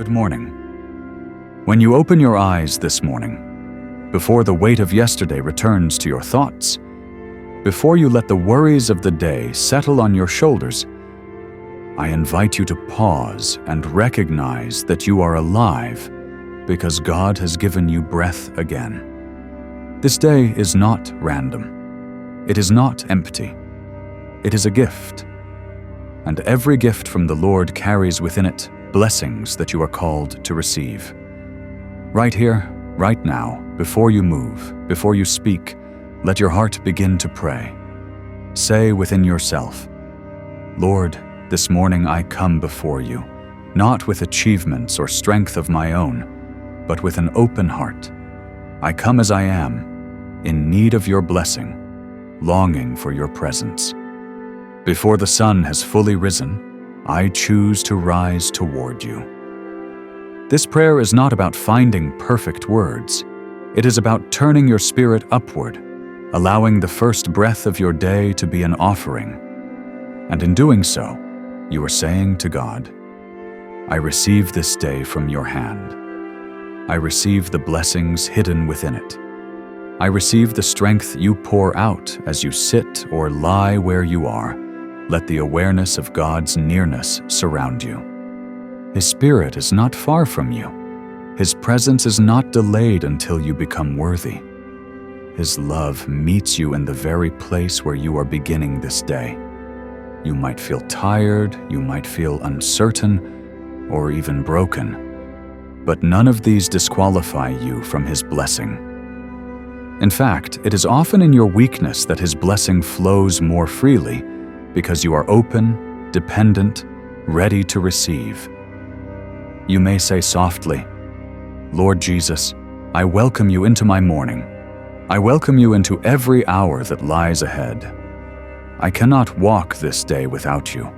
Good morning. When you open your eyes this morning, before the weight of yesterday returns to your thoughts, before you let the worries of the day settle on your shoulders, I invite you to pause and recognize that you are alive because God has given you breath again. This day is not random. It is not empty. It is a gift. And every gift from the Lord carries within it blessings that you are called to receive. Right here, right now, before you move, before you speak, let your heart begin to pray. Say within yourself, Lord, this morning I come before you, not with achievements or strength of my own, but with an open heart. I come as I am, in need of your blessing, longing for your presence. Before the sun has fully risen, I choose to rise toward you. This prayer is not about finding perfect words. It is about turning your spirit upward, allowing the first breath of your day to be an offering. And in doing so, you are saying to God, I receive this day from your hand. I receive the blessings hidden within it. I receive the strength you pour out as you sit or lie where you are. Let the awareness of God's nearness surround you. His Spirit is not far from you. His presence is not delayed until you become worthy. His love meets you in the very place where you are beginning this day. You might feel tired, you might feel uncertain, or even broken, but none of these disqualify you from His blessing. In fact, it is often in your weakness that His blessing flows more freely, because you are open, dependent, ready to receive. You may say softly, Lord Jesus, I welcome you into my morning. I welcome you into every hour that lies ahead. I cannot walk this day without you.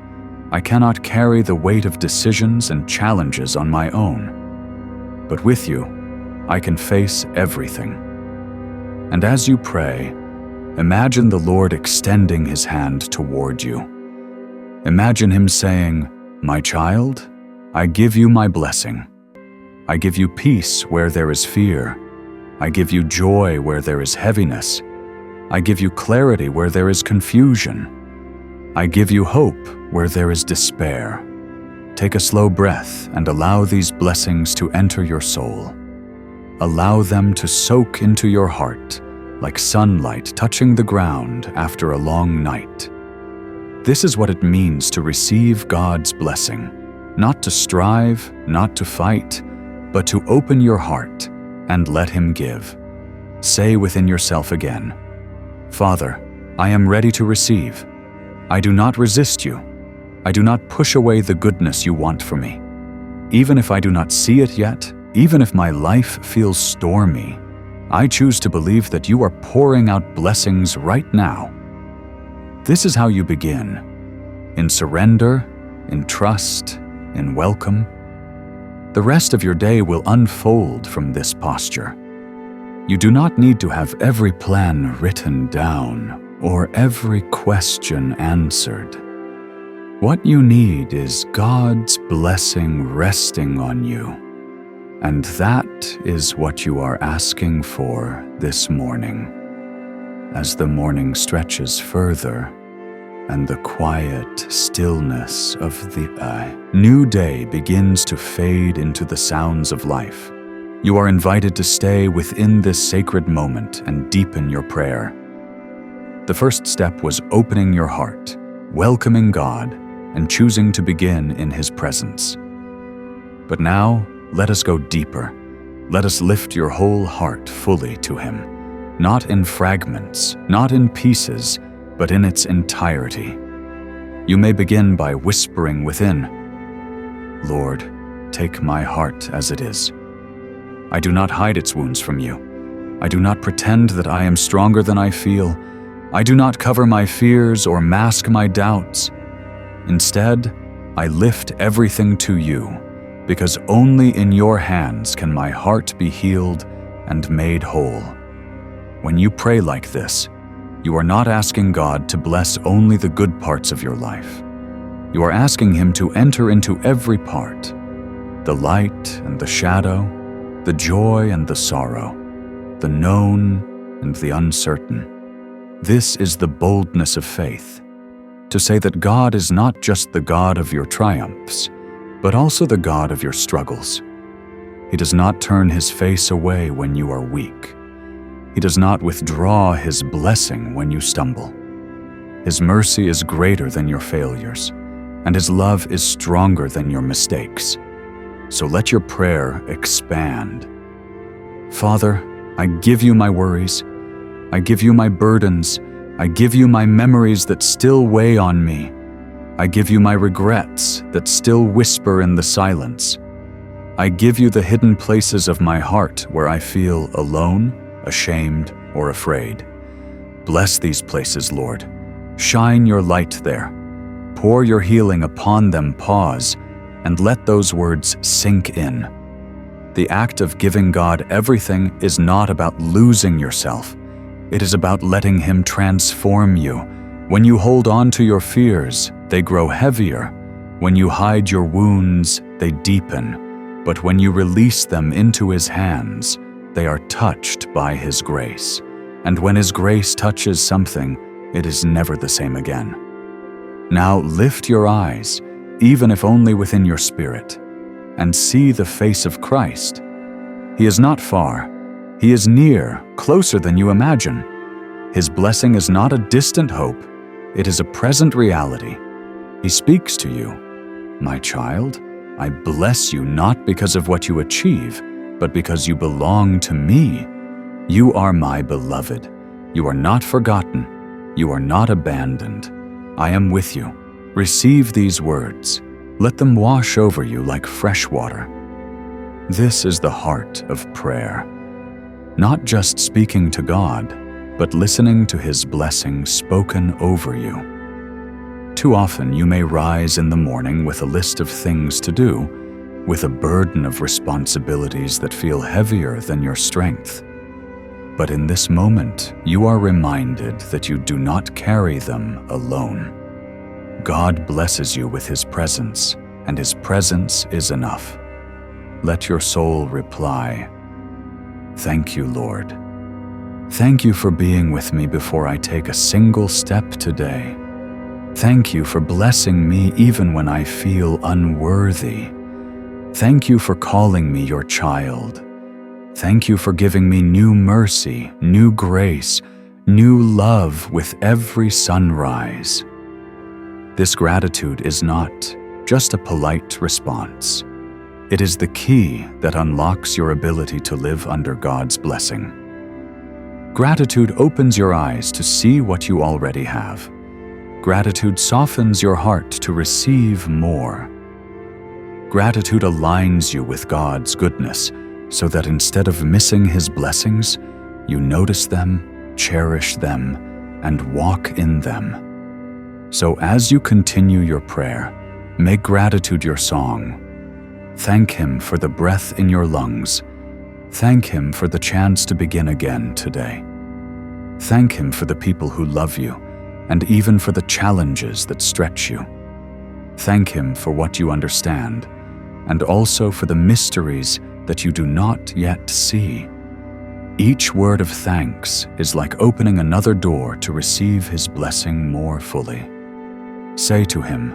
I cannot carry the weight of decisions and challenges on my own. But with you, I can face everything. And as you pray, imagine the Lord extending His hand toward you. Imagine Him saying, My child, I give you my blessing. I give you peace where there is fear. I give you joy where there is heaviness. I give you clarity where there is confusion. I give you hope where there is despair. Take a slow breath and allow these blessings to enter your soul. Allow them to soak into your heart, like sunlight touching the ground after a long night. This is what it means to receive God's blessing, not to strive, not to fight, but to open your heart and let Him give. Say within yourself again, Father, I am ready to receive. I do not resist you. I do not push away the goodness you want for me. Even if I do not see it yet, even if my life feels stormy, I choose to believe that you are pouring out blessings right now. This is how you begin, in surrender, in trust, in welcome. The rest of your day will unfold from this posture. You do not need to have every plan written down or every question answered. What you need is God's blessing resting on you. And that is what you are asking for this morning. As the morning stretches further and the quiet stillness of the new day begins to fade into the sounds of life, you are invited to stay within this sacred moment and deepen your prayer. The first step was opening your heart, welcoming God, and choosing to begin in His presence. But now, let us go deeper. Let us lift your whole heart fully to Him, not in fragments, not in pieces, but in its entirety. You may begin by whispering within, Lord, take my heart as it is. I do not hide its wounds from you. I do not pretend that I am stronger than I feel. I do not cover my fears or mask my doubts. Instead, I lift everything to you, because only in your hands can my heart be healed and made whole. When you pray like this, you are not asking God to bless only the good parts of your life. You are asking Him to enter into every part. the light and the shadow, the joy and the sorrow, the known and the uncertain. This is the boldness of faith, to say that God is not just the God of your triumphs, but also the God of your struggles. He does not turn his face away when you are weak. He does not withdraw his blessing when you stumble. His mercy is greater than your failures, and his love is stronger than your mistakes. So let your prayer expand. Father, I give you my worries. I give you my burdens. I give you my memories that still weigh on me. I give you my regrets that still whisper in the silence. I give you the hidden places of my heart where I feel alone, ashamed, or afraid. Bless these places, Lord. Shine your light there. Pour your healing upon them. Pause, and let those words sink in. The act of giving God everything is not about losing yourself. It is about letting him transform you. When you hold on to your fears, they grow heavier. When you hide your wounds, they deepen. But when you release them into his hands, they are touched by his grace. And when his grace touches something, it is never the same again. Now lift your eyes, even if only within your spirit, and see the face of Christ. He is not far. He is near, closer than you imagine. His blessing is not a distant hope. It is a present reality. He speaks to you. My child, I bless you not because of what you achieve, but because you belong to me. You are my beloved. You are not forgotten. You are not abandoned. I am with you. Receive these words. Let them wash over you like fresh water. This is the heart of prayer. Not just speaking to God, but listening to his blessing spoken over you. Too often you may rise in the morning with a list of things to do, with a burden of responsibilities that feel heavier than your strength. But in this moment, you are reminded that you do not carry them alone. God blesses you with his presence, and his presence is enough. Let your soul reply, "Thank you, Lord. Thank you for being with me before I take a single step today. Thank you for blessing me even when I feel unworthy. Thank you for calling me your child. Thank you for giving me new mercy, new grace, new love with every sunrise." This gratitude is not just a polite response. It is the key that unlocks your ability to live under God's blessing. Gratitude opens your eyes to see what you already have. Gratitude softens your heart to receive more. Gratitude aligns you with God's goodness, so that instead of missing his blessings, you notice them, cherish them, and walk in them. So as you continue your prayer, make gratitude your song. Thank him for the breath in your lungs. Thank him for the chance to begin again today. Thank him for the people who love you, and even for the challenges that stretch you. Thank him for what you understand, and also for the mysteries that you do not yet see. Each word of thanks is like opening another door to receive his blessing more fully. Say to him,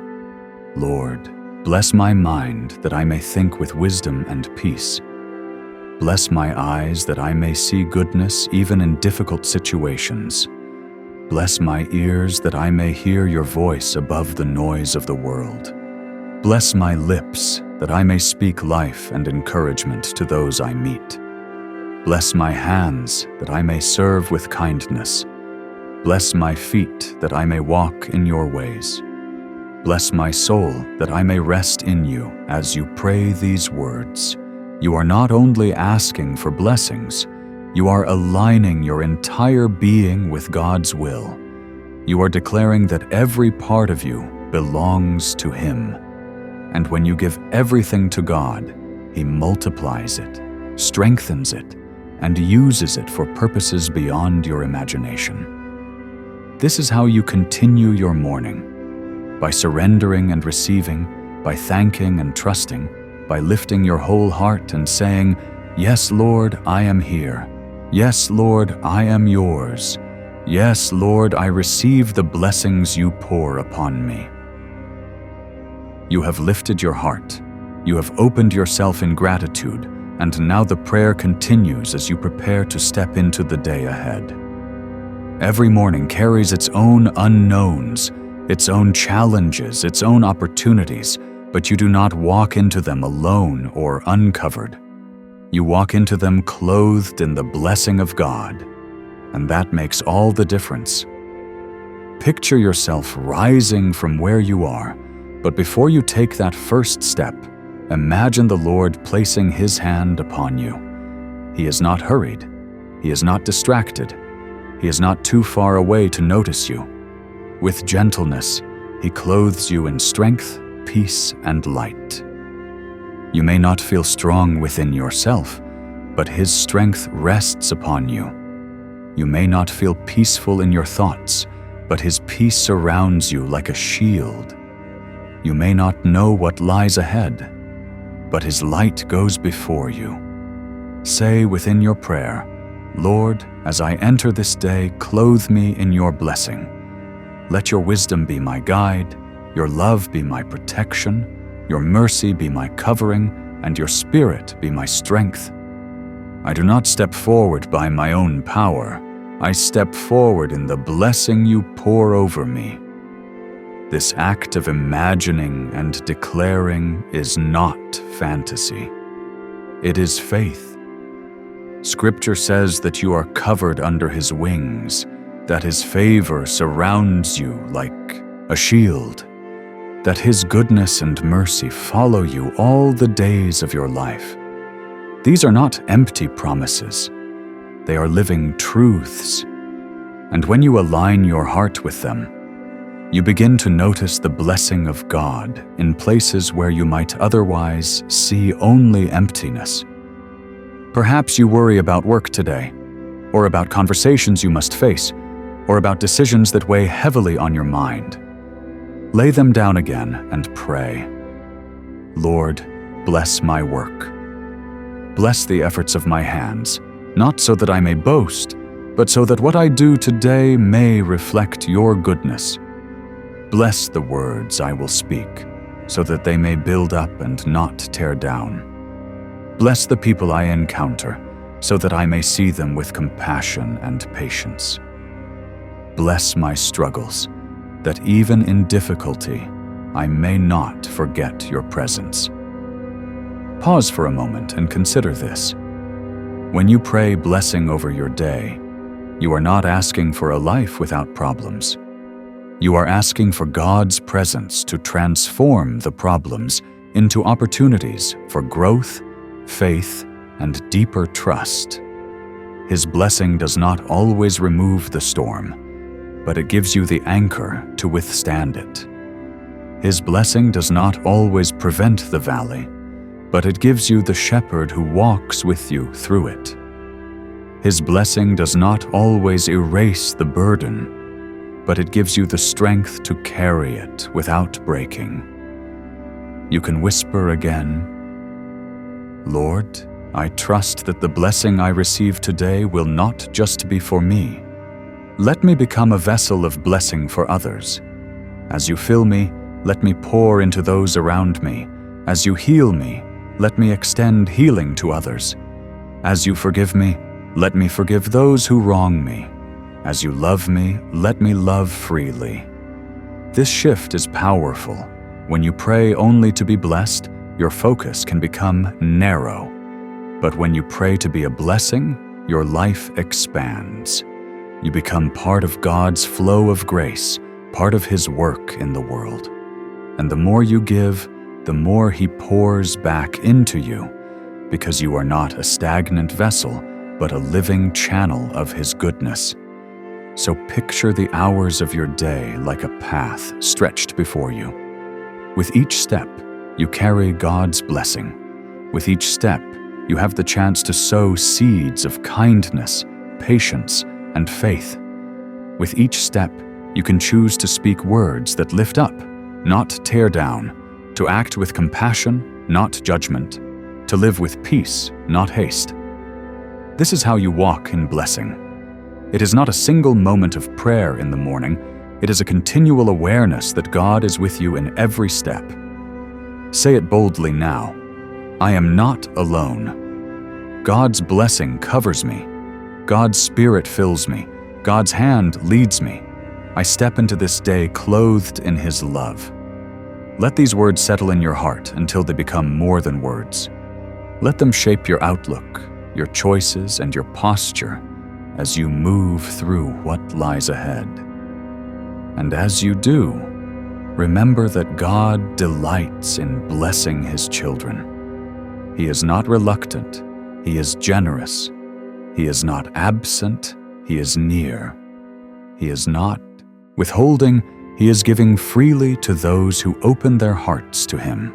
"Lord, bless my mind that I may think with wisdom and peace. Bless my eyes that I may see goodness even in difficult situations. Bless my ears that I may hear your voice above the noise of the world. Bless my lips that I may speak life and encouragement to those I meet. Bless my hands that I may serve with kindness. Bless my feet that I may walk in your ways. Bless my soul that I may rest in you." As you pray these words, you are not only asking for blessings, you are aligning your entire being with God's will. You are declaring that every part of you belongs to him. And when you give everything to God, he multiplies it, strengthens it, and uses it for purposes beyond your imagination. This is how you continue your morning, by surrendering and receiving, by thanking and trusting, by lifting your whole heart and saying, "Yes, Lord, I am here. Yes, Lord, I am yours. Yes, Lord, I receive the blessings you pour upon me." You have lifted your heart. You have opened yourself in gratitude, and now the prayer continues as you prepare to step into the day ahead. Every morning carries its own unknowns, its own challenges, its own opportunities, but you do not walk into them alone or uncovered. You walk into them clothed in the blessing of God, and that makes all the difference. Picture yourself rising from where you are, but before you take that first step, imagine the Lord placing His hand upon you. He is not hurried. He is not distracted. He is not too far away to notice you. With gentleness, He clothes you in strength, peace, and light. You may not feel strong within yourself, but His strength rests upon you. You may not feel peaceful in your thoughts, but His peace surrounds you like a shield. You may not know what lies ahead, but His light goes before you. Say within your prayer, "Lord, as I enter this day, clothe me in your blessing. Let your wisdom be my guide, your love be my protection, your mercy be my covering, and your spirit be my strength. I do not step forward by my own power. I step forward in the blessing you pour over me." This act of imagining and declaring is not fantasy. It is faith. Scripture says that you are covered under His wings, that His favor surrounds you like a shield, that His goodness and mercy follow you all the days of your life. These are not empty promises. They are living truths. And when you align your heart with them, you begin to notice the blessing of God in places where you might otherwise see only emptiness. Perhaps you worry about work today, or about conversations you must face, or about decisions that weigh heavily on your mind. Lay them down again and pray. "Lord, bless my work. Bless the efforts of my hands, not so that I may boast, but so that what I do today may reflect your goodness. Bless the words I will speak, so that they may build up and not tear down. Bless the people I encounter, so that I may see them with compassion and patience. Bless my struggles, that even in difficulty, I may not forget your presence." Pause for a moment and consider this. When you pray blessing over your day, you are not asking for a life without problems. You are asking for God's presence to transform the problems into opportunities for growth, faith, and deeper trust. His blessing does not always remove the storm, but it gives you the anchor to withstand it. His blessing does not always prevent the valley, but it gives you the shepherd who walks with you through it. His blessing does not always erase the burden, but it gives you the strength to carry it without breaking. You can whisper again, "Lord, I trust that the blessing I receive today will not just be for me. Let me become a vessel of blessing for others. As you fill me, let me pour into those around me. As you heal me, let me extend healing to others. As you forgive me, let me forgive those who wrong me. As you love me, let me love freely." This shift is powerful. When you pray only to be blessed, your focus can become narrow. But when you pray to be a blessing, your life expands. You become part of God's flow of grace, part of His work in the world. And the more you give, the more He pours back into you, because you are not a stagnant vessel, but a living channel of His goodness. So picture the hours of your day like a path stretched before you. With each step, you carry God's blessing. With each step, you have the chance to sow seeds of kindness, patience, and faith. With each step, you can choose to speak words that lift up, not tear down, to act with compassion, not judgment, to live with peace, not haste. This is how you walk in blessing. It is not a single moment of prayer in the morning. It is a continual awareness that God is with you in every step. Say it boldly now. I am not alone. God's blessing covers me. God's Spirit fills me. God's hand leads me. I step into this day clothed in His love. Let these words settle in your heart until they become more than words. Let them shape your outlook, your choices, and your posture as you move through what lies ahead. And as you do, remember that God delights in blessing His children. He is not reluctant. He is generous. He is not absent. He is near. He is not withholding. He is giving freely to those who open their hearts to Him.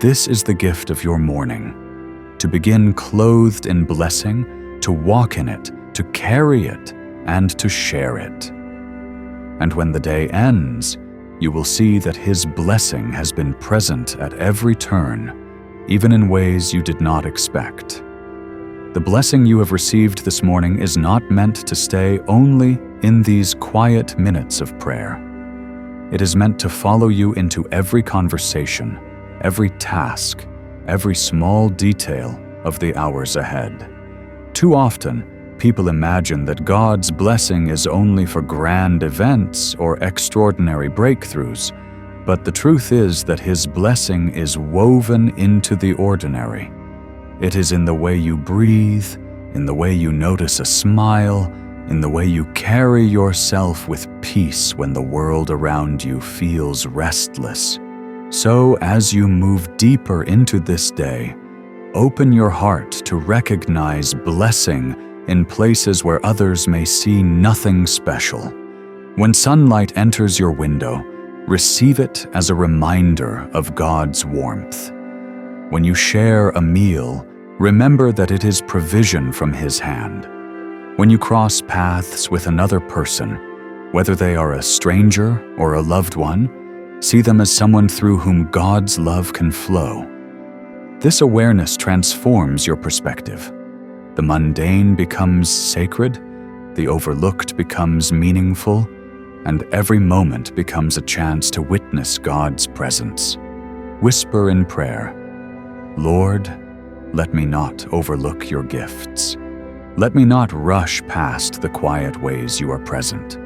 This is the gift of your morning, to begin clothed in blessing, to walk in it, to carry it, and to share it. And when the day ends, you will see that His blessing has been present at every turn, even in ways you did not expect. The blessing you have received this morning is not meant to stay only in these quiet minutes of prayer. It is meant to follow you into every conversation, every task, every small detail of the hours ahead. Too often, people imagine that God's blessing is only for grand events or extraordinary breakthroughs, but the truth is that His blessing is woven into the ordinary. It is in the way you breathe, in the way you notice a smile, in the way you carry yourself with peace when the world around you feels restless. So, as you move deeper into this day, open your heart to recognize blessing in places where others may see nothing special. When sunlight enters your window, receive it as a reminder of God's warmth. When you share a meal, remember that it is provision from His hand. When you cross paths with another person, whether they are a stranger or a loved one, see them as someone through whom God's love can flow. This awareness transforms your perspective. The mundane becomes sacred, the overlooked becomes meaningful, and every moment becomes a chance to witness God's presence. Whisper in prayer, Lord, let me not overlook your gifts. Let me not rush past the quiet ways you are present.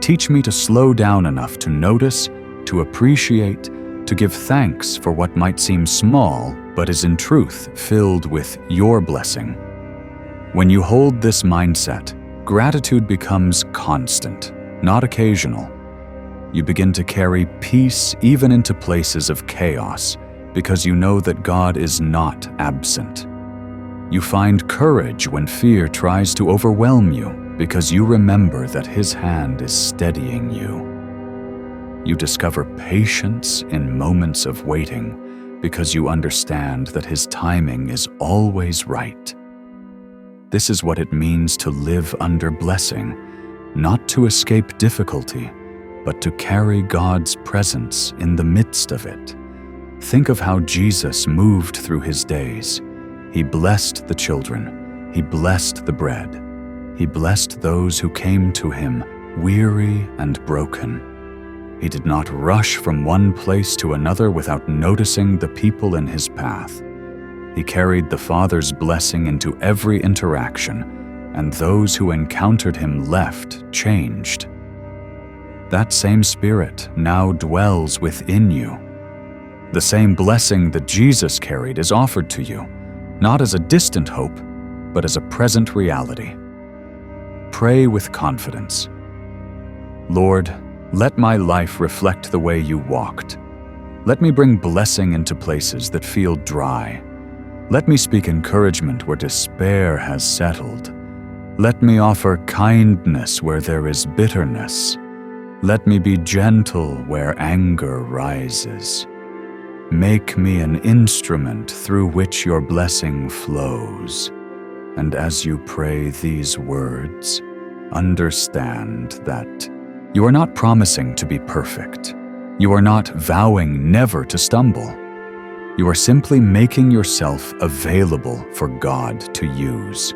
Teach me to slow down enough to notice, to appreciate, to give thanks for what might seem small, but is in truth filled with your blessing. When you hold this mindset, gratitude becomes constant, not occasional. You begin to carry peace even into places of chaos, because you know that God is not absent. You find courage when fear tries to overwhelm you, because you remember that His hand is steadying you. You discover patience in moments of waiting, because you understand that His timing is always right. This is what it means to live under blessing, not to escape difficulty, but to carry God's presence in the midst of it. Think of how Jesus moved through His days. He blessed the children. He blessed the bread. He blessed those who came to Him, weary and broken. He did not rush from one place to another without noticing the people in His path. He carried the Father's blessing into every interaction, and those who encountered Him left changed. That same Spirit now dwells within you. The same blessing that Jesus carried is offered to you, not as a distant hope, but as a present reality. Pray with confidence. Lord, let my life reflect the way you walked. Let me bring blessing into places that feel dry. Let me speak encouragement where despair has settled. Let me offer kindness where there is bitterness. Let me be gentle where anger rises. Make me an instrument through which your blessing flows. And as you pray these words, understand that you are not promising to be perfect. You are not vowing never to stumble. You are simply making yourself available for God to use.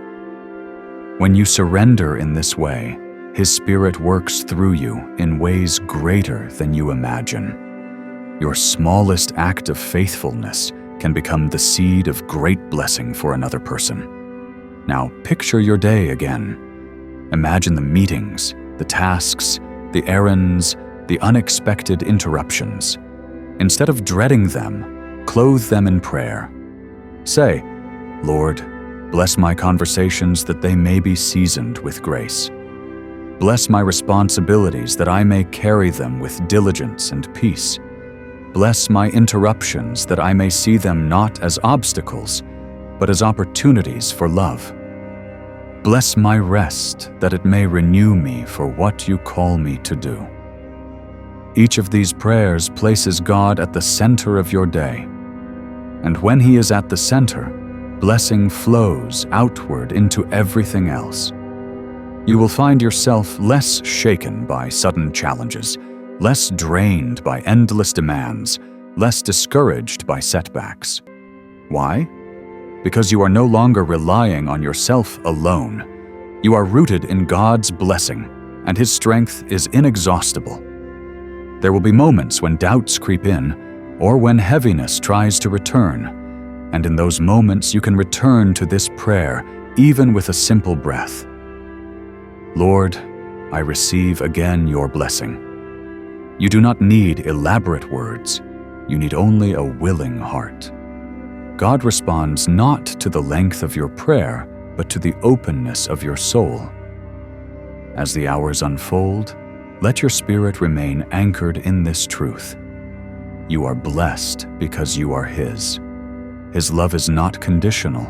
When you surrender in this way, His Spirit works through you in ways greater than you imagine. Your smallest act of faithfulness can become the seed of great blessing for another person. Now picture your day again. Imagine the meetings, the tasks, the errands, the unexpected interruptions. Instead of dreading them, clothe them in prayer. Say, "Lord, bless my conversations that they may be seasoned with grace. Bless my responsibilities that I may carry them with diligence and peace. Bless my interruptions that I may see them not as obstacles, but as opportunities for love. Bless my rest that it may renew me for what you call me to do." Each of these prayers places God at the center of your day. And when He is at the center, blessing flows outward into everything else. You will find yourself less shaken by sudden challenges, less drained by endless demands, less discouraged by setbacks. Why? Because you are no longer relying on yourself alone. You are rooted in God's blessing, and His strength is inexhaustible. There will be moments when doubts creep in, or when heaviness tries to return, and in those moments you can return to this prayer, even with a simple breath. Lord, I receive again your blessing. You do not need elaborate words. You need only a willing heart. God responds not to the length of your prayer, but to the openness of your soul. As the hours unfold, let your spirit remain anchored in this truth. You are blessed because you are His. His love is not conditional.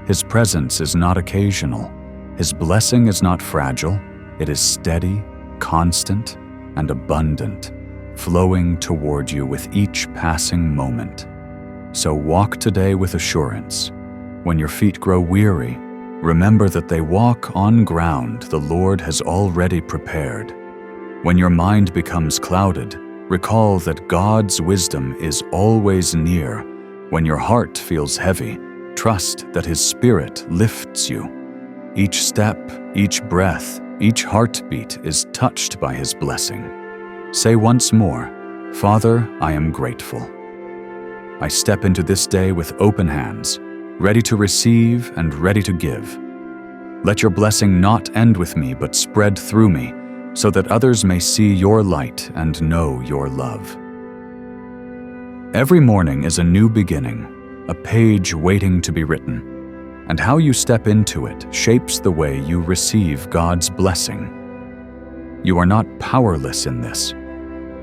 His presence is not occasional. His blessing is not fragile. It is steady, constant, and abundant, flowing toward you with each passing moment. So walk today with assurance. When your feet grow weary, remember that they walk on ground the Lord has already prepared. When your mind becomes clouded, recall that God's wisdom is always near. When your heart feels heavy, trust that His Spirit lifts you. Each step, each breath, each heartbeat is touched by His blessing. Say once more, "Father, I am grateful." I step into this day with open hands, ready to receive and ready to give. Let your blessing not end with me, but spread through me, so that others may see your light and know your love. Every morning is a new beginning, a page waiting to be written, and how you step into it shapes the way you receive God's blessing. You are not powerless in this.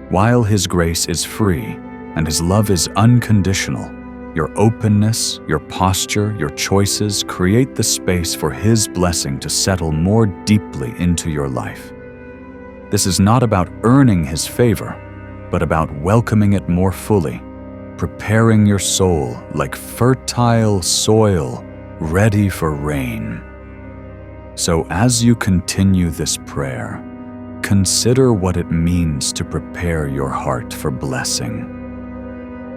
While His grace is free and His love is unconditional, your openness, your posture, your choices create the space for His blessing to settle more deeply into your life. This is not about earning His favor, but about welcoming it more fully, preparing your soul like fertile soil ready for rain. So as you continue this prayer, consider what it means to prepare your heart for blessing.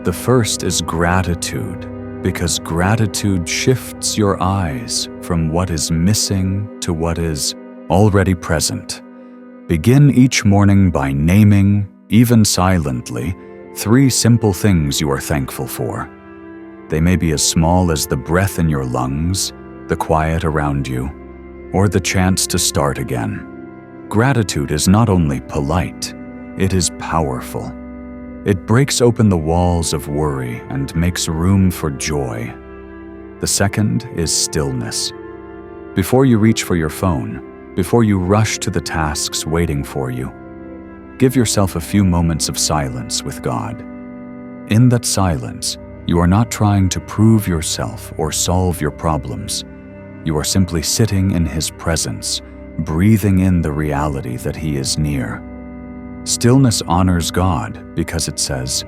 The first is gratitude, because gratitude shifts your eyes from what is missing to what is already present. Begin each morning by naming, even silently, 3 simple things you are thankful for. They may be as small as the breath in your lungs, the quiet around you, or the chance to start again. Gratitude is not only polite, it is powerful. It breaks open the walls of worry and makes room for joy. The second is stillness. Before you reach for your phone, before you rush to the tasks waiting for you, give yourself a few moments of silence with God. In that silence, you are not trying to prove yourself or solve your problems. You are simply sitting in His presence, breathing in the reality that He is near. Stillness honors God because it says,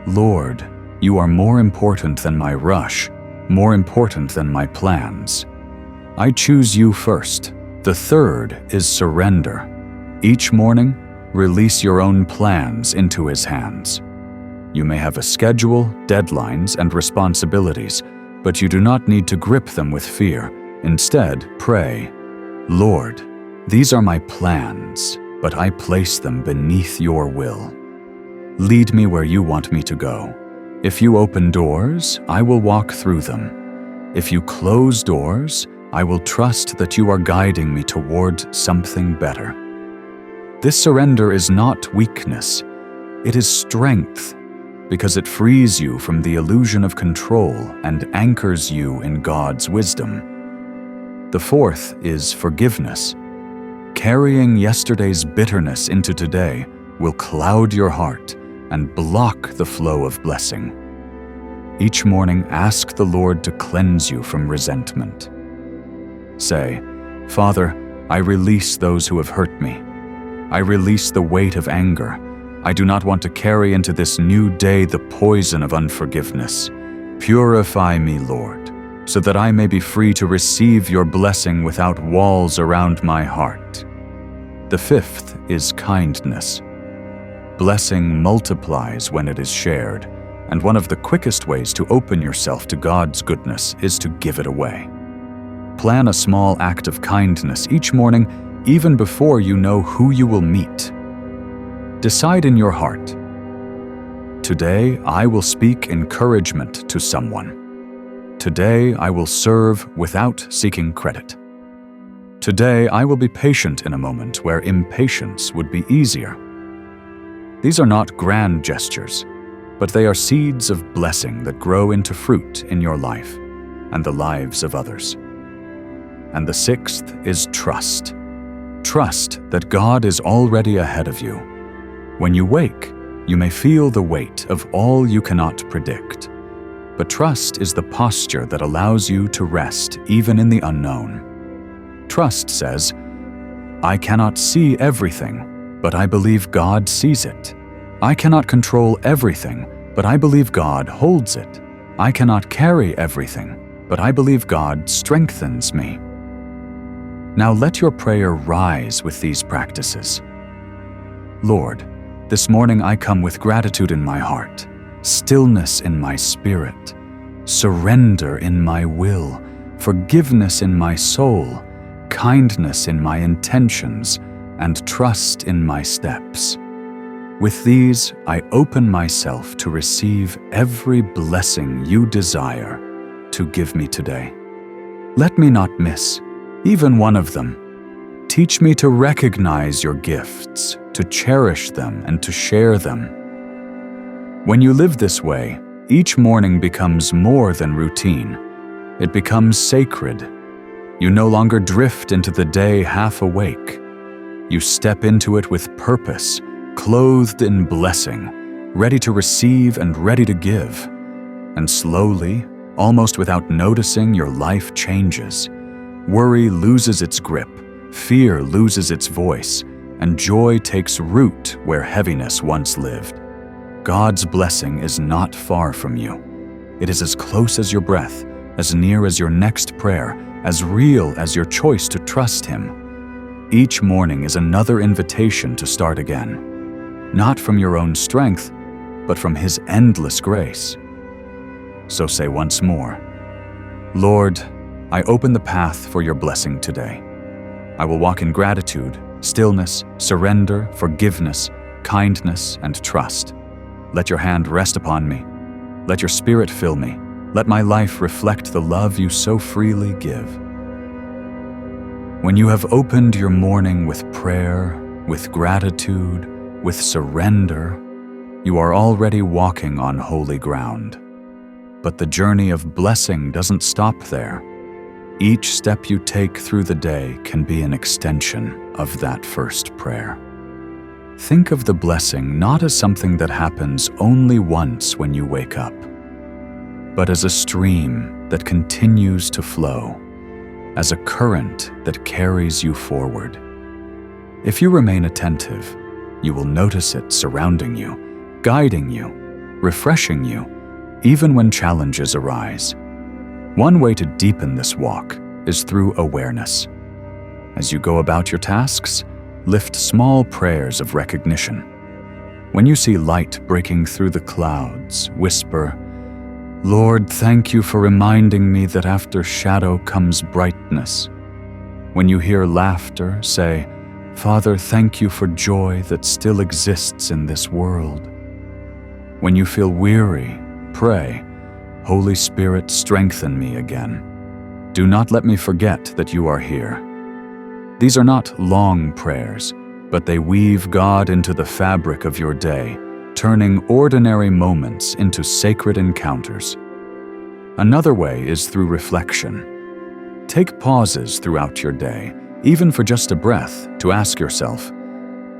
"Lord, you are more important than my rush, more important than my plans. I choose you first." The third is surrender. Each morning, release your own plans into His hands. You may have a schedule, deadlines, and responsibilities, but you do not need to grip them with fear. Instead, pray, "Lord, these are my plans, but I place them beneath your will. Lead me where you want me to go. If you open doors, I will walk through them. If you close doors, I will trust that you are guiding me toward something better." This surrender is not weakness, it is strength, because it frees you from the illusion of control and anchors you in God's wisdom. The fourth is forgiveness. Carrying yesterday's bitterness into today will cloud your heart and block the flow of blessing. Each morning, ask the Lord to cleanse you from resentment. Say, "Father, I release those who have hurt me. I release the weight of anger. I do not want to carry into this new day the poison of unforgiveness. Purify me, Lord, so that I may be free to receive your blessing without walls around my heart." The fifth is kindness. Blessing multiplies when it is shared, and one of the quickest ways to open yourself to God's goodness is to give it away. Plan a small act of kindness each morning, even before you know who you will meet. Decide in your heart, "Today I will speak encouragement to someone. Today I will serve without seeking credit. Today I will be patient in a moment where impatience would be easier." These are not grand gestures, but they are seeds of blessing that grow into fruit in your life and the lives of others. And the sixth is trust. Trust that God is already ahead of you. When you wake, you may feel the weight of all you cannot predict. But trust is the posture that allows you to rest even in the unknown. Trust says, "I cannot see everything, but I believe God sees it. I cannot control everything, but I believe God holds it. I cannot carry everything, but I believe God strengthens me." Now let your prayer rise with these practices. Lord, this morning I come with gratitude in my heart, stillness in my spirit, surrender in my will, forgiveness in my soul, kindness in my intentions, and trust in my steps. With these, I open myself to receive every blessing you desire to give me today. Let me not miss even one of them. Teach me to recognize your gifts, to cherish them, and to share them. When you live this way, each morning becomes more than routine. It becomes sacred. You no longer drift into the day half awake. You step into it with purpose, clothed in blessing, ready to receive and ready to give. And slowly, almost without noticing, your life changes. Worry loses its grip, fear loses its voice, and joy takes root where heaviness once lived. God's blessing is not far from you. It is as close as your breath, as near as your next prayer, as real as your choice to trust Him. Each morning is another invitation to start again, not from your own strength, but from His endless grace. So say once more, "Lord, I open the path for your blessing today. I will walk in gratitude, stillness, surrender, forgiveness, kindness, and trust. Let your hand rest upon me. Let your spirit fill me. Let my life reflect the love you so freely give." When you have opened your morning with prayer, with gratitude, with surrender, you are already walking on holy ground. But the journey of blessing doesn't stop there. Each step you take through the day can be an extension of that first prayer. Think of the blessing not as something that happens only once when you wake up, but as a stream that continues to flow, as a current that carries you forward. If you remain attentive, you will notice it surrounding you, guiding you, refreshing you, even when challenges arise. One way to deepen this walk is through awareness. As you go about your tasks, lift small prayers of recognition. When you see light breaking through the clouds, whisper, "Lord, thank you for reminding me that after shadow comes brightness." When you hear laughter, say, "Father, thank you for joy that still exists in this world." When you feel weary, pray, "Holy Spirit, strengthen me again. Do not let me forget that you are here." These are not long prayers, but they weave God into the fabric of your day, turning ordinary moments into sacred encounters. Another way is through reflection. Take pauses throughout your day, even for just a breath, to ask yourself,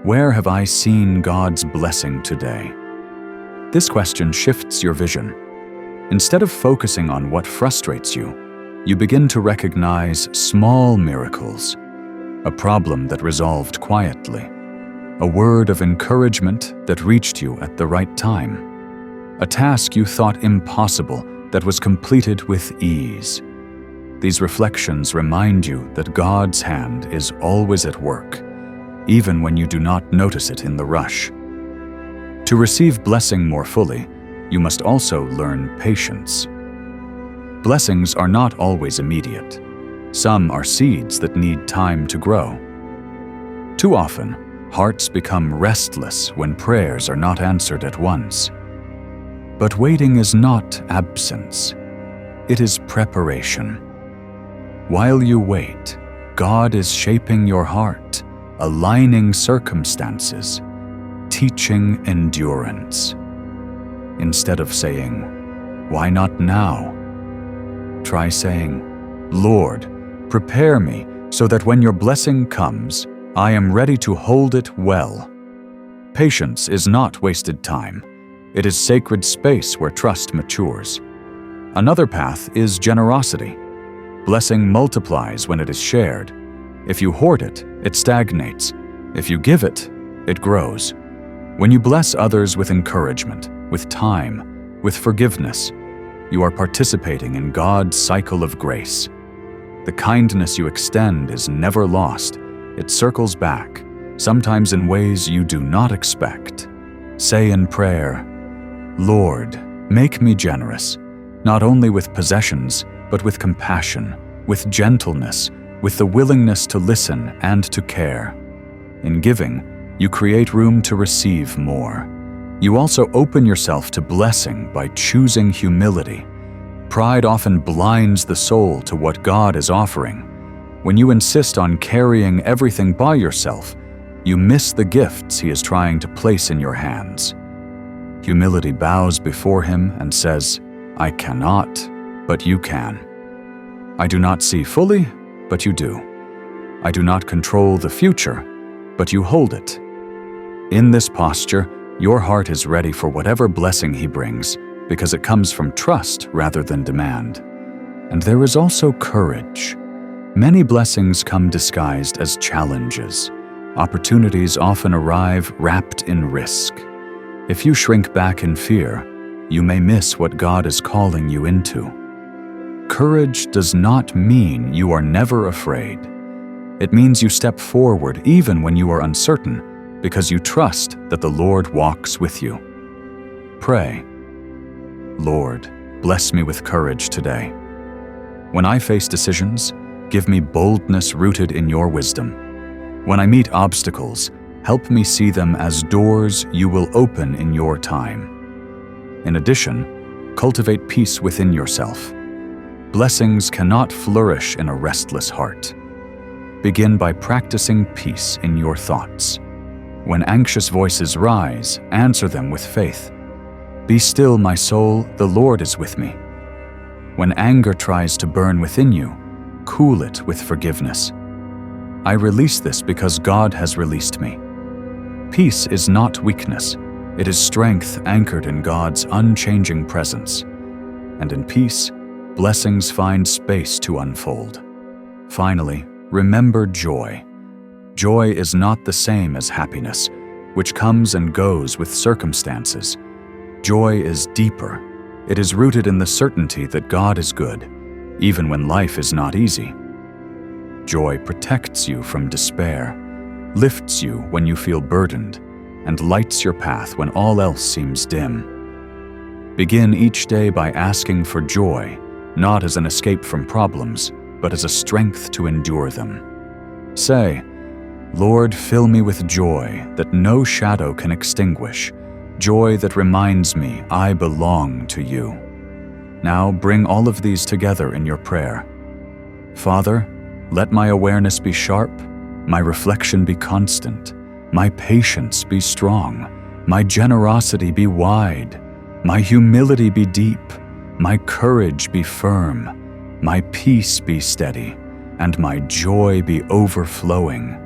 "Where have I seen God's blessing today?" This question shifts your vision. Instead of focusing on what frustrates you, you begin to recognize small miracles. A problem that resolved quietly. A word of encouragement that reached you at the right time. A task you thought impossible that was completed with ease. These reflections remind you that God's hand is always at work, even when you do not notice it in the rush. To receive blessing more fully, you must also learn patience. Blessings are not always immediate. Some are seeds that need time to grow. Too often, hearts become restless when prayers are not answered at once. But waiting is not absence. It is preparation. While you wait, God is shaping your heart, aligning circumstances, teaching endurance. Instead of saying, "Why not now?" try saying, "Lord, prepare me so that when your blessing comes, I am ready to hold it well." Patience is not wasted time. It is sacred space where trust matures. Another path is generosity. Blessing multiplies when it is shared. If you hoard it, it stagnates. If you give it, it grows. When you bless others with encouragement, with time, with forgiveness, you are participating in God's cycle of grace. The kindness you extend is never lost. It circles back, sometimes in ways you do not expect. Say in prayer, "Lord, make me generous, not only with possessions, but with compassion, with gentleness, with the willingness to listen and to care." In giving, you create room to receive more. You also open yourself to blessing by choosing humility. Pride often blinds the soul to what God is offering. When you insist on carrying everything by yourself, you miss the gifts He is trying to place in your hands. Humility bows before Him and says, "I cannot, but you can. I do not see fully, but you do. I do not control the future, but you hold it." In this posture, your heart is ready for whatever blessing He brings, because it comes from trust rather than demand. And there is also courage. Many blessings come disguised as challenges. Opportunities often arrive wrapped in risk. If you shrink back in fear, you may miss what God is calling you into. Courage does not mean you are never afraid. It means you step forward even when you are uncertain, because you trust that the Lord walks with you. Pray, "Lord, bless me with courage today. When I face decisions, give me boldness rooted in your wisdom. When I meet obstacles, help me see them as doors you will open in your time." In addition, cultivate peace within yourself. Blessings cannot flourish in a restless heart. Begin by practicing peace in your thoughts. When anxious voices rise, answer them with faith. "Be still, my soul, the Lord is with me." When anger tries to burn within you, cool it with forgiveness. "I release this because God has released me." Peace is not weakness. It is strength anchored in God's unchanging presence. And in peace, blessings find space to unfold. Finally, remember joy. Joy is not the same as happiness, which comes and goes with circumstances. Joy is deeper. It is rooted in the certainty that God is good, even when life is not easy. Joy protects you from despair, lifts you when you feel burdened, and lights your path when all else seems dim. Begin each day by asking for joy, not as an escape from problems, but as a strength to endure them. Say, "Lord, fill me with joy that no shadow can extinguish, joy that reminds me I belong to you." Now bring all of these together in your prayer. Father, let my awareness be sharp, my reflection be constant, my patience be strong, my generosity be wide, my humility be deep, my courage be firm, my peace be steady, and my joy be overflowing.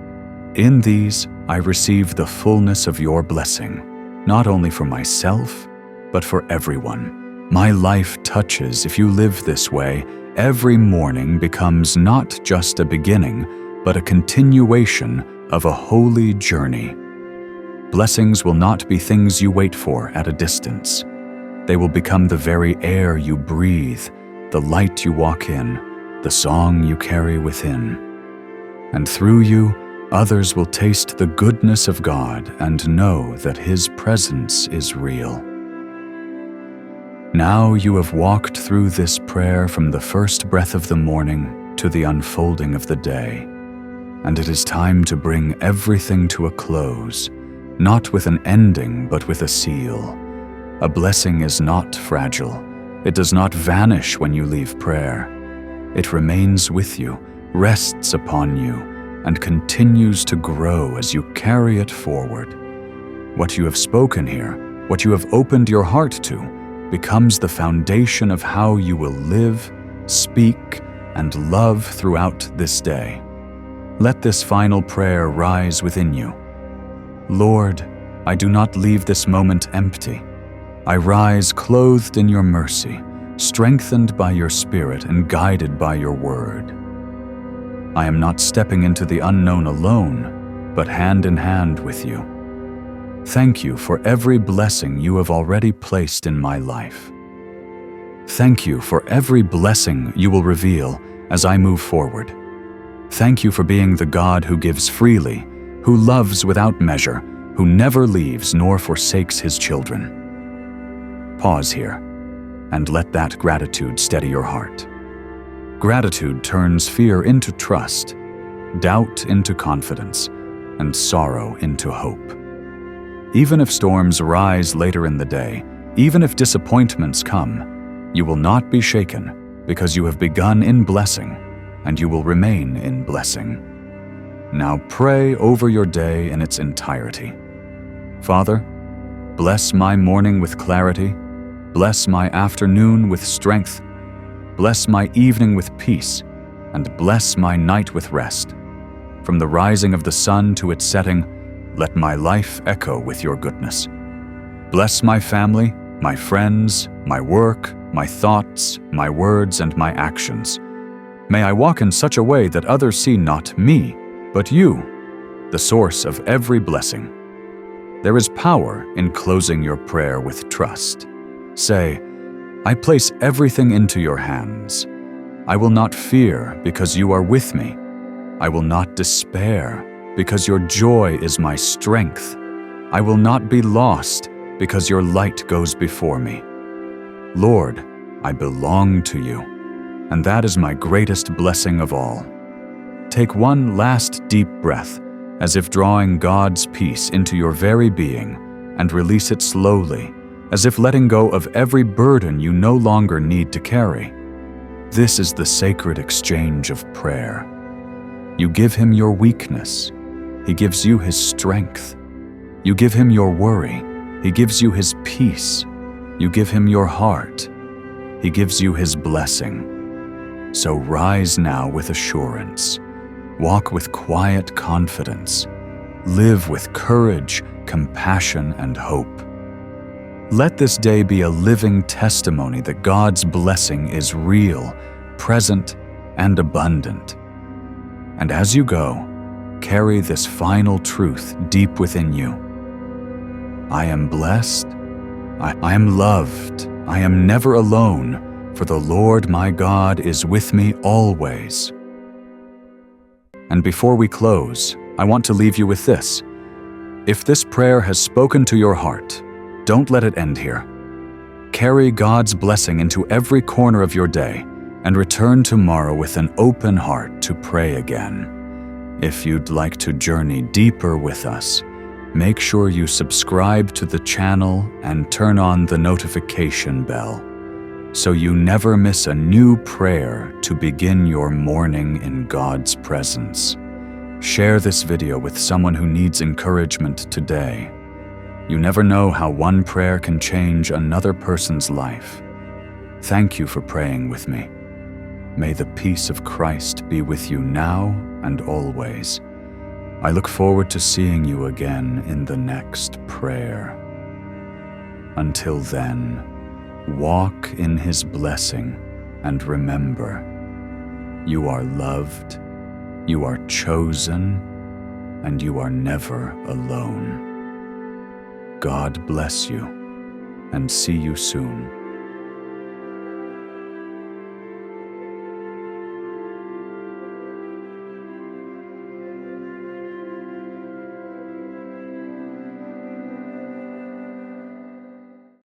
In these I receive the fullness of your blessing, not only for myself, but for everyone. My life touches, if you live this way, every morning becomes not just a beginning, but a continuation of a holy journey. Blessings will not be things you wait for at a distance. They will become the very air you breathe, the light you walk in, the song you carry within. And through you, others will taste the goodness of God and know that His presence is real. Now you have walked through this prayer from the first breath of the morning to the unfolding of the day, and it is time to bring everything to a close, not with an ending but with a seal. A blessing is not fragile. It does not vanish when you leave prayer. It remains with you, rests upon you, and continues to grow as you carry it forward. What you have spoken here, what you have opened your heart to, becomes the foundation of how you will live, speak, and love throughout this day. Let this final prayer rise within you. Lord, I do not leave this moment empty. I rise clothed in your mercy, strengthened by your Spirit and guided by your word. I am not stepping into the unknown alone, but hand in hand with you. Thank you for every blessing you have already placed in my life. Thank you for every blessing you will reveal as I move forward. Thank you for being the God who gives freely, who loves without measure, who never leaves nor forsakes His children. Pause here, and let that gratitude steady your heart. Gratitude turns fear into trust, doubt into confidence, and sorrow into hope. Even if storms rise later in the day, even if disappointments come, you will not be shaken because you have begun in blessing, and you will remain in blessing. Now pray over your day in its entirety. Father, bless my morning with clarity, bless my afternoon with strength, bless my evening with peace, and bless my night with rest. From the rising of the sun to its setting, let my life echo with your goodness. Bless my family, my friends, my work, my thoughts, my words, and my actions. May I walk in such a way that others see not me, but you, the source of every blessing. There is power in closing your prayer with trust. Say, I place everything into your hands. I will not fear because you are with me. I will not despair because your joy is my strength. I will not be lost because your light goes before me. Lord, I belong to you, and that is my greatest blessing of all. Take one last deep breath, as if drawing God's peace into your very being, and release it slowly, as if letting go of every burden you no longer need to carry. This is the sacred exchange of prayer. You give Him your weakness. He gives you His strength. You give Him your worry. He gives you His peace. You give Him your heart. He gives you His blessing. So rise now with assurance. Walk with quiet confidence. Live with courage, compassion, and hope. Let this day be a living testimony that God's blessing is real, present, and abundant. And as you go, carry this final truth deep within you. I am blessed. I am loved. I am never alone, for the Lord my God is with me always. And before we close, I want to leave you with this. If this prayer has spoken to your heart, don't let it end here. Carry God's blessing into every corner of your day and return tomorrow with an open heart to pray again. If you'd like to journey deeper with us, make sure you subscribe to the channel and turn on the notification bell so you never miss a new prayer to begin your morning in God's presence. Share this video with someone who needs encouragement today. You never know how one prayer can change another person's life. Thank you for praying with me. May the peace of Christ be with you now and always. I look forward to seeing you again in the next prayer. Until then, walk in His blessing and remember, you are loved, you are chosen, and you are never alone. God bless you, and see you soon.